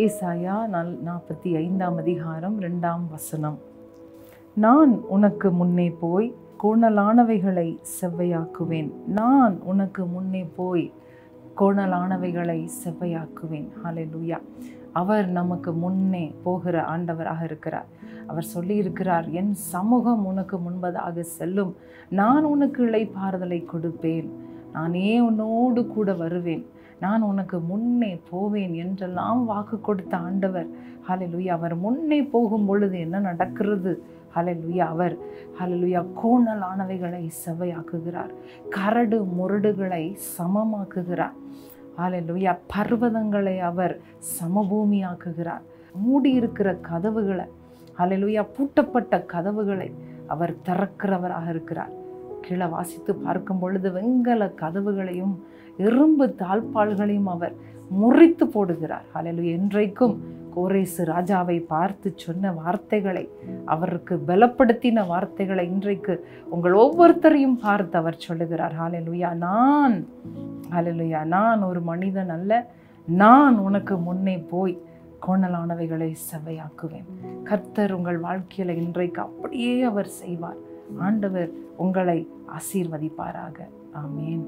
ஏசாயா 45 அதிகாரம் 2ஆம் வசனம். நான் உனக்கு முன்னே போய் கோணலானவைகளை செவ்வையாக்குவேன். நான் உனக்கு முன்னே போய் கோணலானவைகளை செவ்வையாக்குவேன். ஹல்லேலூயா. அவர் நமக்கு முன்னே போகிற ஆண்டவராக இருக்கிறார். அவர் சொல்லியிருக்கிறார், என் சமூகம் உனக்கு முன்பதாக செல்லும், நான் உனக்கு இளைப்பாறுதலை கொடுப்பேன், நானே உன்னோடு கூட வருவேன், நான் உனக்கு முன்னே போவேன் என்றெல்லாம் வாக்கு கொடுத்த ஆண்டவர். ஹல்லேலூயா. அவர் முன்னே போகும் பொழுது என்ன நடக்கிறது? ஹல்லேலூயா. அவர் ஹல்லேலூயா கோணலானவைகளை செவ்வையாக்குகிறார், கரடு முரடுகளை சமமாக்குகிறார். ஹல்லேலூயா. பர்வதங்களை அவர் சமபூமியாக்குகிறார். மூடியிருக்கிற கதவுகளை, ஹல்லேலூயா, பூட்டப்பட்ட கதவுகளை அவர் திறக்கிறவராக இருக்கிறார். கீழே வாசித்து பார்க்கும் பொழுது வெண்கல கதவுகளையும் இரும்பு தாழ்பால்களையும் அவர் முறித்து போடுகிறார். ஹல்லேலூயா. இன்றைக்கும் கோரேசு ராஜாவை பார்த்து சொன்ன வார்த்தைகளை, அவருக்கு பலப்படுத்தின வார்த்தைகளை இன்றைக்கு உங்கள் ஒவ்வொருத்தரையும் பார்த்து அவர் சொல்லுகிறார். ஹல்லேலூயா. நான் ஒரு மனிதன் அல்ல, நான் உனக்கு முன்னே போய் கோணலானவைகளை செவ்வையாக்குவேன். கர்த்தர் உங்கள் வாழ்க்கையில இன்றைக்கு அப்படியே அவர் செய்வார். ஆண்டவர் உங்களை ஆசீர்வதிப்பாராக. ஆமேன்.